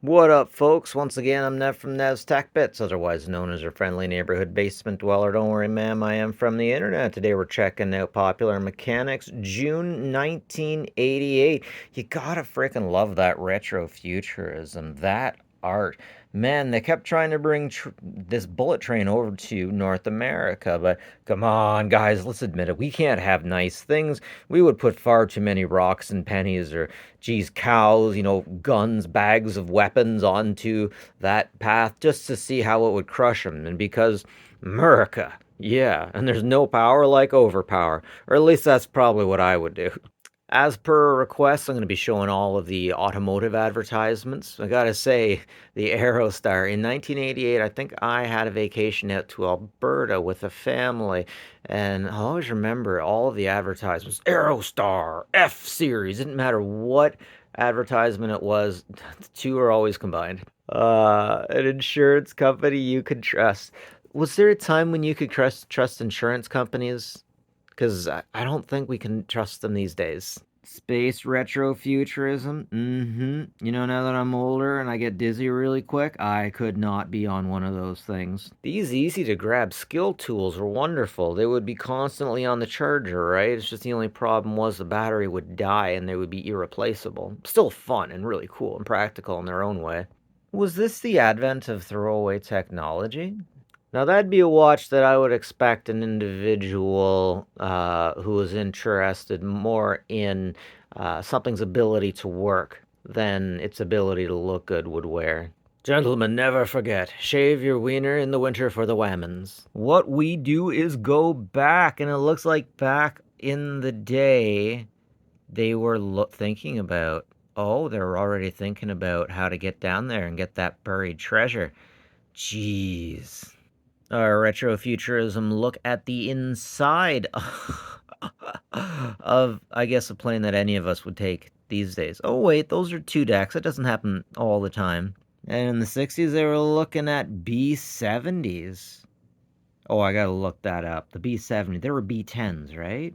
What up, folks? Once again, I'm Nev from Nev's Tech Bits, otherwise known as your friendly neighborhood basement dweller. Don't worry, ma'am, I am from the internet. Today we're checking out Popular Mechanics, June 1988. You gotta freaking love that retro futurism, that art. Man, they kept trying to bring this bullet train over to North America, but come on, guys, let's admit it. We can't have nice things. We would put far too many rocks and pennies or geez, cows, guns, bags of weapons onto that path just to see how it would crush them. And because America, yeah, and there's no power like overpower, or at least that's probably what I would do. As per request, I'm going to be showing all of the automotive advertisements. I gotta say, the Aerostar. In 1988, I think I had a vacation out to Alberta with a family, and I'll always remember all of the advertisements. Aerostar, F Series, didn't matter what advertisement it was, the two are always combined. An insurance company you could trust. Was there a time when you could trust insurance companies? Because I don't think we can trust them these days. Space retrofuturism. Now that I'm older and I get dizzy really quick, I could not be on one of those things. These easy to grab skill tools were wonderful. They would be constantly on the charger, right? It's just the only problem was the battery would die and they would be irreplaceable. Still fun and really cool and practical in their own way. Was this the advent of throwaway technology? Now that'd be a watch that I would expect an individual who is interested more in something's ability to work than its ability to look good would wear. Gentlemen, never forget, shave your wiener in the winter for the whammons. What we do is go back, and it looks like back in the day, they were thinking about, oh, they're already thinking about how to get down there and get that buried treasure. Jeez. Our retrofuturism look at the inside of, I guess, a plane that any of us would take these days. Oh, wait, those are two decks. That doesn't happen all the time. And in the 60s, they were looking at B-70s. Oh, I gotta look that up. The B-70. There were B-10s, right?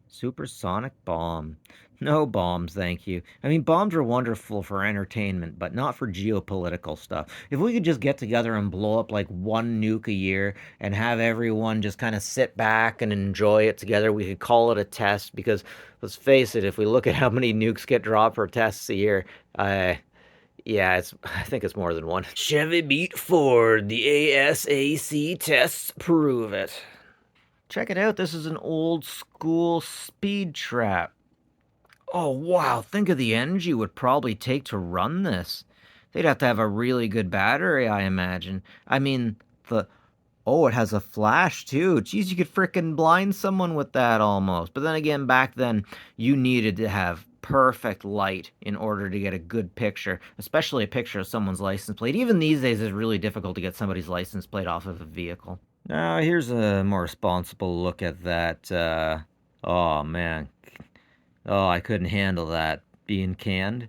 Supersonic bomb. No bombs, thank you. I mean, bombs are wonderful for entertainment, but not for geopolitical stuff. If we could just get together and blow up like one nuke a year and have everyone just kind of sit back and enjoy it together, we could call it a test because let's face it, if we look at how many nukes get dropped for tests a year, yeah, I think it's more than one. Chevy beat Ford. The ASAC tests prove it. Check it out. This is an old school speed trap. Oh, wow. Think of the energy it would probably take to run this. They'd have to have a really good battery, I imagine. I mean, the. Oh, it has a flash too. Geez, you could frickin' blind someone with that almost. But then again, back then, you needed to have perfect light in order to get a good picture, especially a picture of someone's license plate. Even these days, it's really difficult to get somebody's license plate off of a vehicle. Now, here's a more responsible look at that. Oh, man. Oh, I couldn't handle that being canned.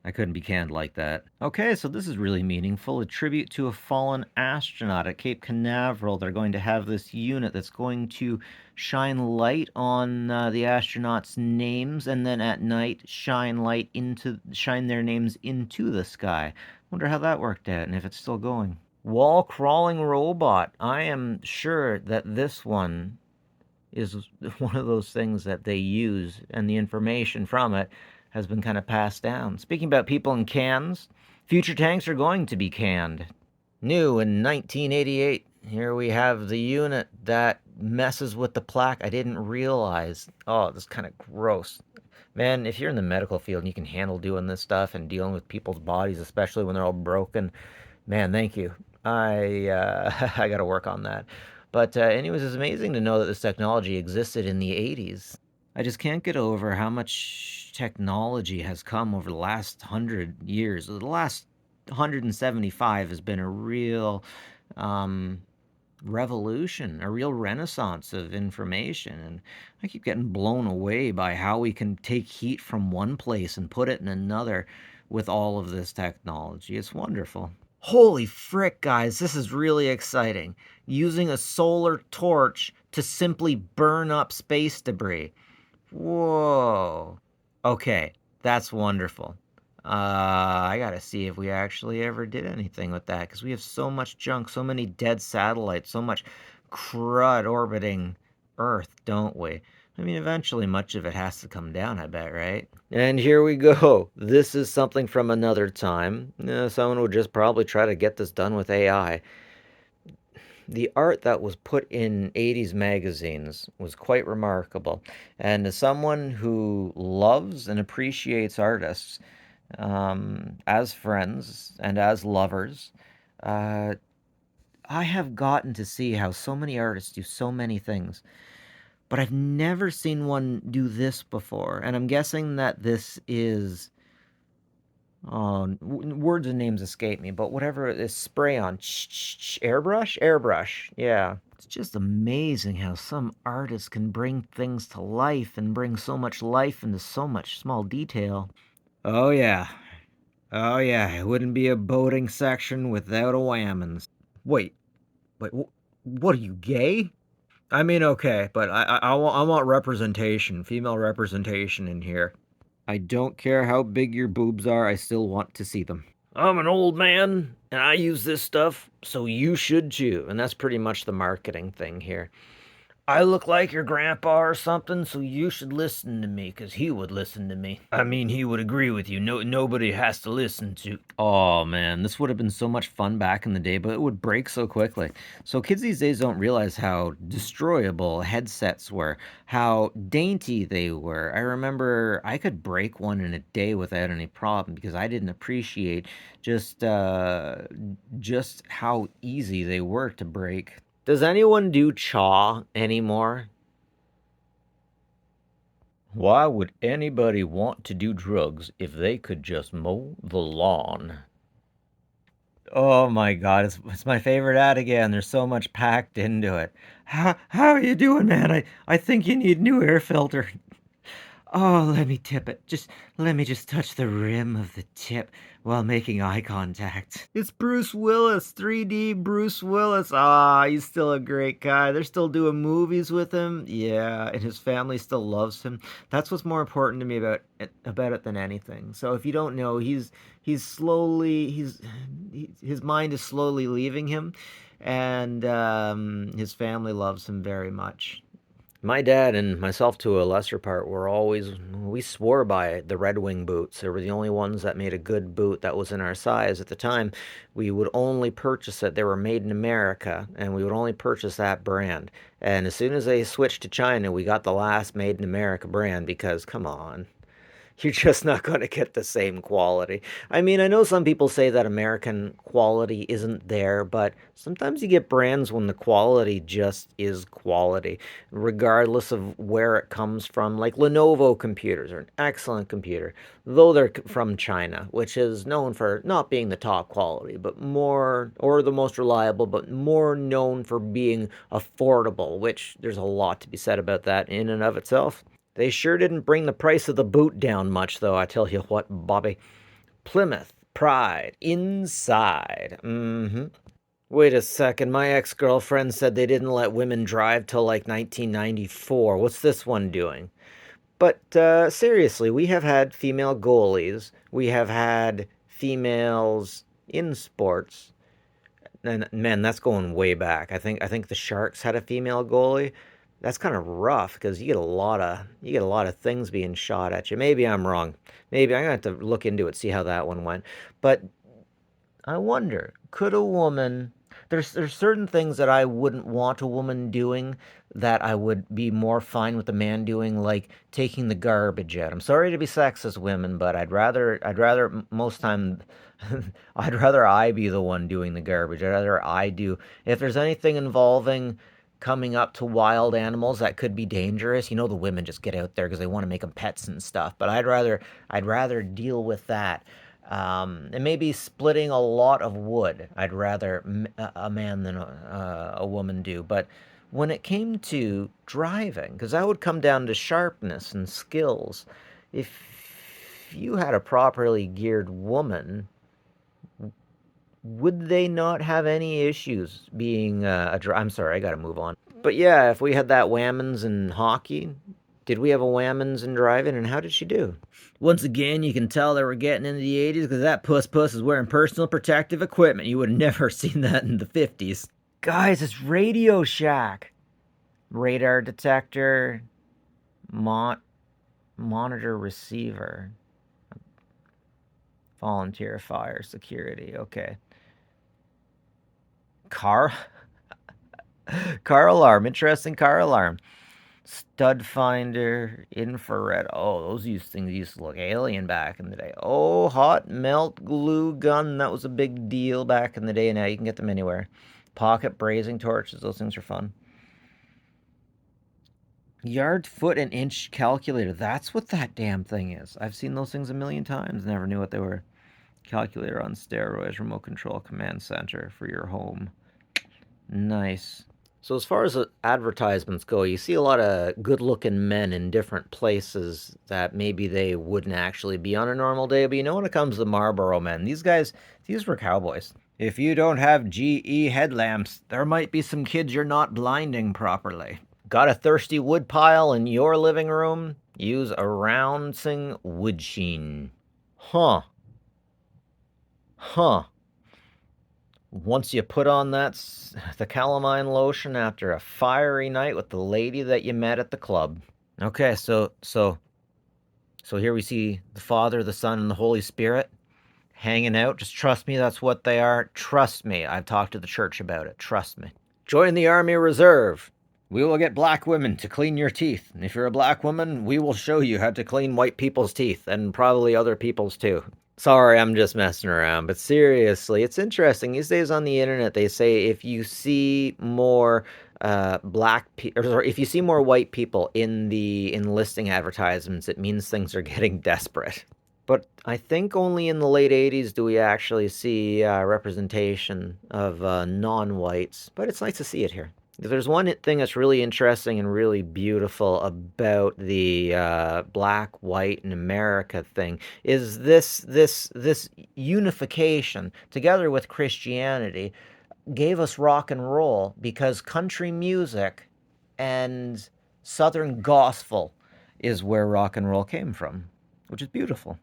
I couldn't be canned like that. Okay, so this is really meaningful. A tribute to a fallen astronaut at Cape Canaveral. They're going to have this unit that's going to shine light on the astronauts' names, and then at night shine their names into the sky. Wonder how that worked out, and if it's still going. Wall crawling robot. I am sure that this one is one of those things that they use, and the information from it has been kind of passed down. Speaking about people in cans, future tanks are going to be canned. New in 1988, here we have the unit that messes with the plaque. I didn't realize. Oh, this is kind of gross. Man, if you're in the medical field and you can handle doing this stuff and dealing with people's bodies, especially when they're all broken, man, thank you. I got to work on that. But anyways, it's amazing to know that this technology existed in the 80s. I just can't get over how much technology has come over the last 100 years. The last 175 has been a real um, revolution, a real renaissance of information. And I keep getting blown away by how we can take heat from one place and put it in another with all of this technology. It's wonderful. Holy frick, guys, this is really exciting. Using a solar torch to simply burn up space debris. Whoa. Okay, that's wonderful. I gotta see if we actually ever did anything with that, because we have so much junk, so many dead satellites, so much crud orbiting Earth, don't we? I mean, eventually much of it has to come down, I bet, right? And here we go. This is something from another time. Someone would just probably try to get this done with AI. The art that was put in 80s magazines was quite remarkable. And as someone who loves and appreciates artists, as friends and as lovers, uh, I have gotten to see how so many artists do so many things, but I've never seen one do this before. And I'm guessing that this is, oh, words and names escape me, but whatever it is, spray on, airbrush, airbrush, yeah. It's just amazing how some artists can bring things to life and bring so much life into so much small detail. Oh yeah, oh yeah, it wouldn't be a boating section without a whammons. Wait, wait, what are you, gay? I mean, okay, but I want representation, female representation in here. I don't care how big your boobs are, I still want to see them. I'm an old man, and I use this stuff, so you should too. And that's pretty much the marketing thing here. I look like your grandpa or something, so you should listen to me, 'cause he would listen to me. I mean, he would agree with you. Nobody has to listen to. Oh man, this would have been so much fun back in the day, but it would break so quickly. So kids these days don't realize how destroyable headsets were, how dainty they were. I remember I could break one in a day without any problem because I didn't appreciate just uh, just how easy they were to break. Does anyone do chaw anymore? Why would anybody want to do drugs if they could just mow the lawn? Oh my god, it's my favorite ad again. There's so much packed into it. How are you doing, man? I think you need new air filter. Oh, let me tip it. Let me just touch the rim of the tip while making eye contact. It's Bruce Willis, 3D Bruce Willis. Ah, he's still a great guy. They're still doing movies with him. Yeah, and his family still loves him. That's what's more important to me about it than anything. So if you don't know, he's slowly his mind is slowly leaving him, and his family loves him very much. My dad and myself, to a lesser part, we swore by the Red Wing boots. They were the only ones that made a good boot that was in our size at the time. We would only purchase it. They were made in America, and we would only purchase that brand. And as soon as they switched to China, we got the last made in America brand because, come on. You're just not going to get the same quality. I mean, I know some people say that American quality isn't there, but sometimes you get brands when the quality just is quality, regardless of where it comes from. Like Lenovo computers are an excellent computer, though they're from China, which is known for not being the top quality, but more, or the most reliable, but more known for being affordable, which there's a lot to be said about that in and of itself. They sure didn't bring the price of the boot down much, though, I tell you what, Bobby. Plymouth Pride inside. Mm-hmm. Wait a second, my ex-girlfriend said they didn't let women drive till like 1994. What's this one doing? But seriously, we have had female goalies. We have had females in sports. And man, that's going way back. I think the Sharks had a female goalie. That's kind of rough because you get a lot of things being shot at you. Maybe I'm wrong. Maybe I'm gonna have to look into it, see how that one went. But I wonder, could a woman there's certain things that I wouldn't want a woman doing that I would be more fine with a man doing, like taking the garbage out. I'm sorry to be sexist, women, but I'd rather most time I'd rather I be the one doing the garbage. I'd rather I do if there's anything involving coming up to wild animals that could be dangerous. You know, the women just get out there because they want to make them pets and stuff. But I'd rather deal with that. And maybe splitting a lot of wood. I'd rather a man than a woman do. But when it came to driving, because that would come down to sharpness and skills, if you had a properly geared woman, would they not have any issues being I'm sorry, I gotta move on. But yeah, if we had that whammons in hockey, Did we have a Whammons in driving, and how did she do? Once again, you can tell that we're getting into the 80s because that puss is wearing personal protective equipment. You would have never seen that in the 50s. Guys, it's Radio Shack. Radar detector, monitor receiver, volunteer fire security. Okay. Car alarm. Interesting car alarm. Stud finder, infrared. Oh, those things used to look alien back in the day. Oh, hot melt glue gun. That was a big deal back in the day. Now you can get them anywhere. Pocket brazing torches. Those things are fun. Yard, foot, and inch calculator. That's what that damn thing is. I've seen those things a million times. Never knew what they were. Calculator on steroids. Remote control command center for your home. Nice. So as far as advertisements go, you see a lot of good-looking men in different places that maybe they wouldn't actually be on a normal day. But you know, when it comes to Marlboro men, these were cowboys. If you don't have GE headlamps, there might be some kids you're not blinding properly. Got a thirsty wood pile in your living room? Use a Rouncing wood sheen. Huh. Once you put on the calamine lotion after a fiery night with the lady that you met at the club. Okay, so here we see the Father, the Son, and the Holy Spirit hanging out. Just trust me, that's what they are. Trust me. I've talked to the church about it. Trust me. Join the Army Reserve. We will get black women to clean your teeth. And if you're a black woman, we will show you how to clean white people's teeth, and probably other people's too. Sorry, I'm just messing around, but seriously, it's interesting. These days on the internet, they say if you see more or if you see more white people in the listing advertisements, it means things are getting desperate. But I think only in the late 80s do we actually see representation of non-whites, but it's nice to see it here. There's one thing that's really interesting and really beautiful about the black, white, and America thing is this unification together with Christianity gave us rock and roll because country music and Southern gospel is where rock and roll came from, which is beautiful.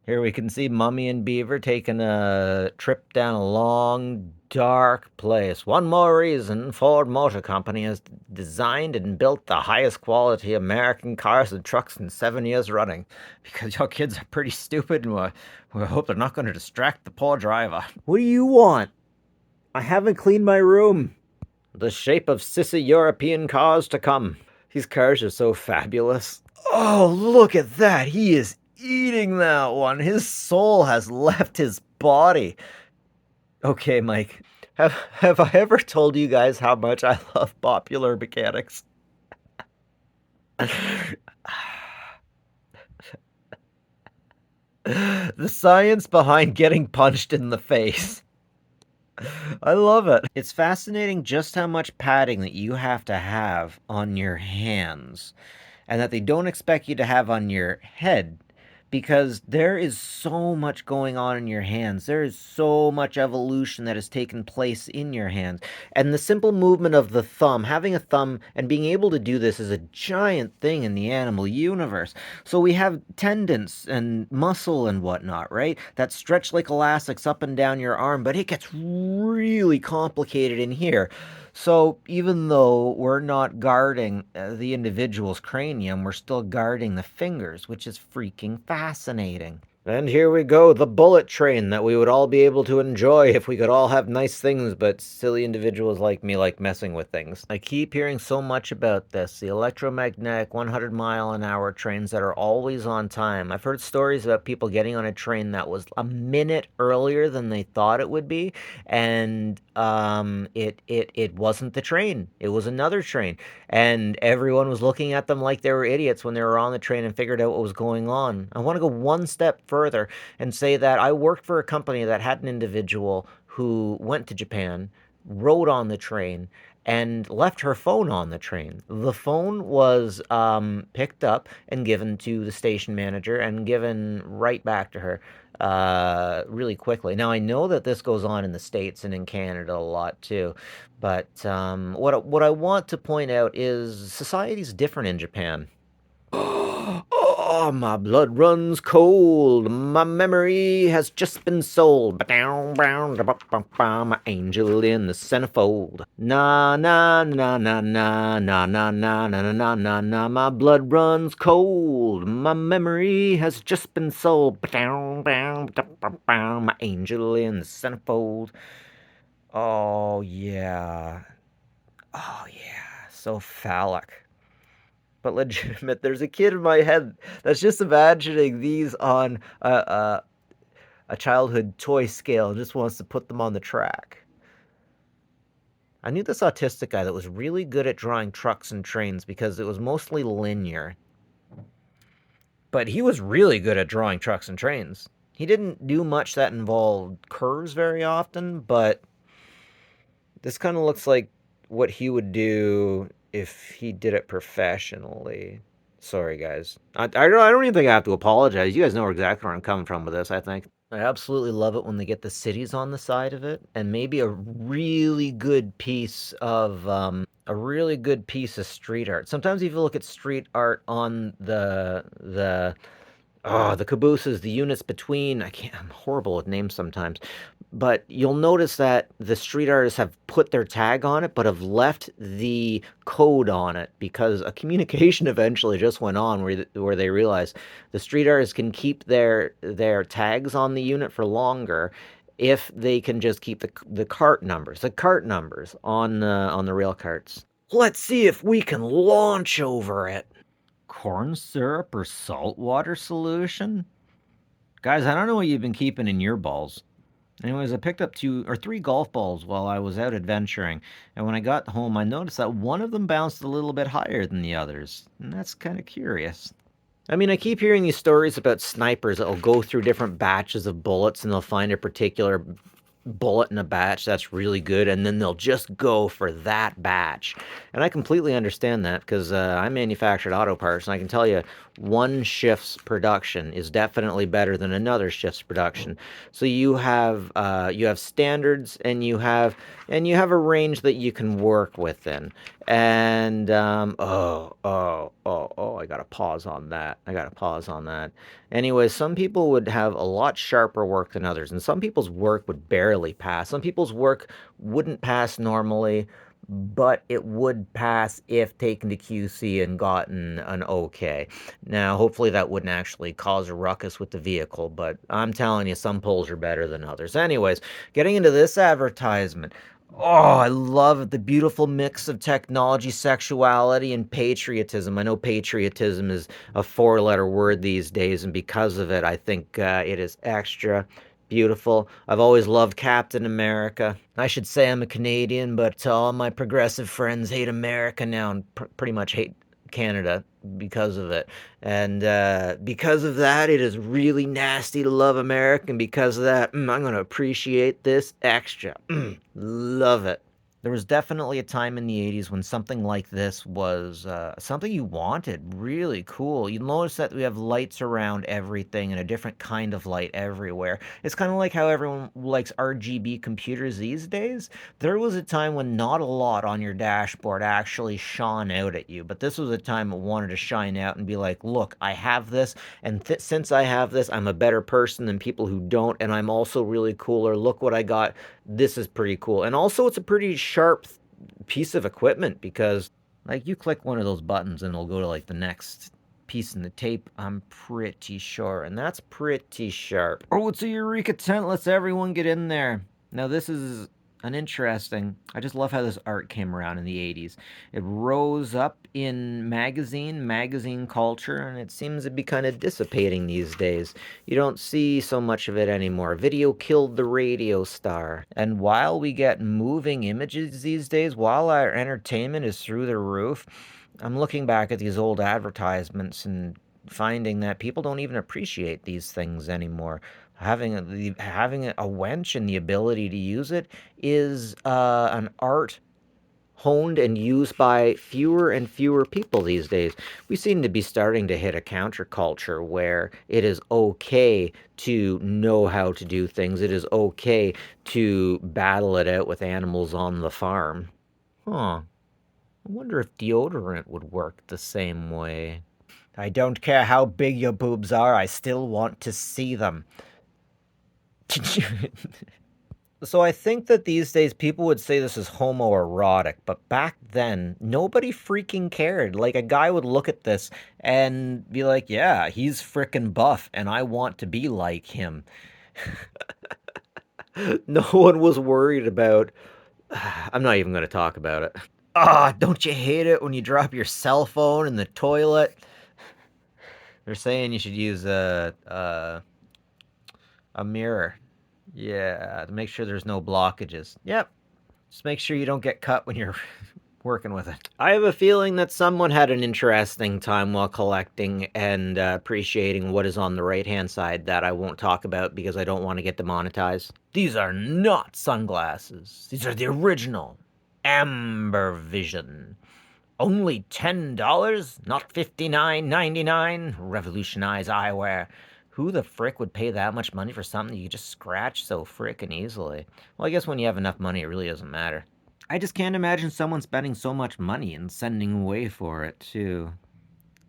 Here we can see Mummy and Beaver taking a trip down a long, dark place. One more reason Ford Motor Company has designed and built the highest quality American cars and trucks in 7 years running. Because your kids are pretty stupid and we hope they're not going to distract the poor driver. What do you want? I haven't cleaned my room. The shape of sissy European cars to come. These cars are so fabulous. Oh, look at that. He is eating that one. His soul has left his body. Okay, Mike. Have I ever told you guys how much I love popular mechanics? The science behind getting punched in the face. I love it. It's fascinating just how much padding that you have to have on your hands and that they don't expect you to have on your head because there is so much going on in your hands. There is so much evolution that has taken place in your hands. And the simple movement of the thumb, having a thumb and being able to do this is a giant thing in the animal universe. So we have tendons and muscle and whatnot, right? That stretch like elastics up and down your arm, but it gets really complicated in here. So even though we're not guarding the individual's cranium, we're still guarding the fingers, which is freaking fascinating. And here we go, the bullet train that we would all be able to enjoy if we could all have nice things, but silly individuals like me like messing with things. I keep hearing so much about this, the electromagnetic 100-mile-an-hour trains that are always on time. I've heard stories about people getting on a train that was a minute earlier than they thought it would be, and it wasn't the train. It was another train. And everyone was looking at them like they were idiots when they were on the train and figured out what was going on. I want to go one step further and say that I worked for a company that had an individual who went to Japan, rode on the train, and left her phone on the train. The phone was picked up and given to the station manager and given right back to her really quickly. Now, I know that this goes on in the States and in Canada a lot too, but what I want to point out is society's different in Japan. Oh, my blood runs cold. My memory has just been sold. My angel in the centerfold. Na na na na na na na na na na na na na. My blood runs cold. My memory has just been sold. My angel in the centerfold. Oh yeah. Oh yeah. So phallic. But legitimate. There's a kid in my head that's just imagining these on a childhood toy scale and just wants to put them on the track. I knew this autistic guy that was really good at drawing trucks and trains because it was mostly linear. But he was really good at drawing trucks and trains. He didn't do much that involved curves very often, but this kind of looks like what he would do if he did it professionally. Sorry, guys. I don't even think I have to apologize. You guys know exactly where I'm coming from with this, I think. I absolutely love it when they get the cities on the side of it, and maybe a really good piece of street art. Sometimes if you look at street art on the cabooses, the units between, I'm horrible with names sometimes, but you'll notice that the street artists have put their tag on it, but have left the code on it because a communication eventually just went on where they realized the street artists can keep their tags on the unit for longer if they can just keep the cart numbers on the rail carts. Let's see if we can launch over it. Corn syrup or saltwater solution? Guys, I don't know what you've been keeping in your balls. Anyways, I picked up 2 or 3 golf balls while I was out adventuring, and when I got home, I noticed that one of them bounced a little bit higher than the others, and that's kind of curious. I mean, I keep hearing these stories about snipers that'll go through different batches of bullets and they'll find a particular bullet in a batch that's really good, and then they'll just go for that batch. And I completely understand that because I manufactured auto parts, and I can tell you one shift's production is definitely better than another shift's production. So you have standards, and you have a range that you can work within. And I gotta pause on that. I gotta pause on that. Anyways, some people would have a lot sharper work than others, and some people's work would barely pass. Some people's work wouldn't pass normally, but it would pass if taken to QC and gotten an okay. Now, hopefully that wouldn't actually cause a ruckus with the vehicle, but I'm telling you, some pulls are better than others. Anyways, getting into this advertisement. Oh, I love the beautiful mix of technology, sexuality, and patriotism. I know patriotism is a 4-letter word these days, and because of it, I think it is extra beautiful. I've always loved Captain America. I should say I'm a Canadian, but all my progressive friends hate America now and pretty much hate Canada because of it. And because of that, it is really nasty to love America. And because of that, I'm going to appreciate this extra. Love it. There was definitely a time in the 80s when something like this was something you wanted. Really cool. You notice that we have lights around everything and a different kind of light everywhere. It's kind of like how everyone likes RGB computers these days. There was a time when not a lot on your dashboard actually shone out at you, but this was a time it wanted to shine out and be like, look, I have this, and since I have this, I'm a better person than people who don't, and I'm also really cooler. Look what I got. This is pretty cool. And also, it's a pretty sharp piece of equipment because, like, you click one of those buttons and it'll go to, like, the next piece in the tape, I'm pretty sure. And that's pretty sharp. Oh, it's a Eureka tent. Let's everyone get in there. Now, this is an interesting. I just love how this art came around in the 80s. It rose up in magazine culture, and it seems to be kind of dissipating these days. You don't see so much of it anymore. Video killed the radio star. And while we get moving images these days, while our entertainment is through the roof, I'm looking back at these old advertisements and finding that people don't even appreciate these things anymore. Having a wench and the ability to use it is an art honed and used by fewer and fewer people these days. We seem to be starting to hit a counterculture where it is okay to know how to do things. It is okay to battle it out with animals on the farm. Huh. I wonder if deodorant would work the same way. I don't care how big your boobs are, I still want to see them. So I think that these days people would say this is homoerotic, but back then nobody freaking cared. Like a guy would look at this and be like, "Yeah, he's frickin' buff and I want to be like him." No one was worried about I'm not even going to talk about it. Ah, don't you hate it when you drop your cell phone in the toilet? They're saying you should use a mirror. Yeah, to make sure there's no blockages. Yep. Just make sure you don't get cut when you're working with it. I have a feeling that someone had an interesting time while collecting and appreciating what is on the right-hand side that I won't talk about because I don't want to get demonetized. These are not sunglasses. These are the original Amber Vision. Only $10, not $59.99. Revolutionize eyewear. Who the frick would pay that much money for something you just scratch so frickin' easily? Well, I guess when you have enough money, it really doesn't matter. I just can't imagine someone spending so much money and sending away for it, too.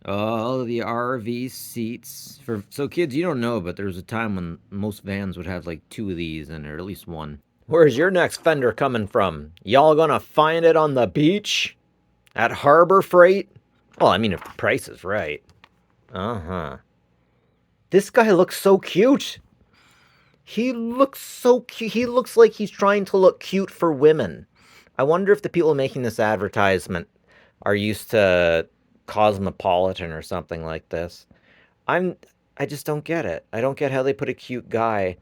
Oh, the RV seats. So kids, you don't know, but there was a time when most vans would have like 2 of these in it, or at least one. Where's your next fender coming from? Y'all gonna find it on the beach? At Harbor Freight? Well, I mean, if the price is right. Uh-huh. This guy looks so cute. He looks so cute. He looks like he's trying to look cute for women. I wonder if the people making this advertisement are used to Cosmopolitan or something like this. I just don't get it. I don't get how they put a cute guy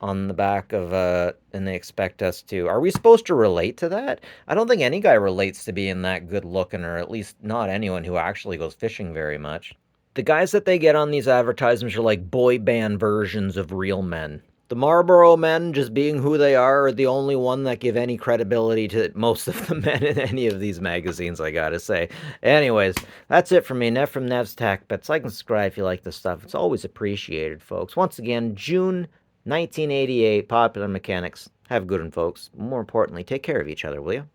on the back of and they expect us to. Are we supposed to relate to that? I don't think any guy relates to being that good looking, or at least not anyone who actually goes fishing very much. The guys that they get on these advertisements are like boy band versions of real men. The Marlboro men, just being who they are the only one that give any credibility to most of the men in any of these magazines, I gotta say. Anyways, that's it from me, Nev from Nev's Tech Bits. Like and subscribe if you like this stuff. It's always appreciated, folks. Once again, June 1988, Popular Mechanics. Have a good one, folks. More importantly, take care of each other, will you?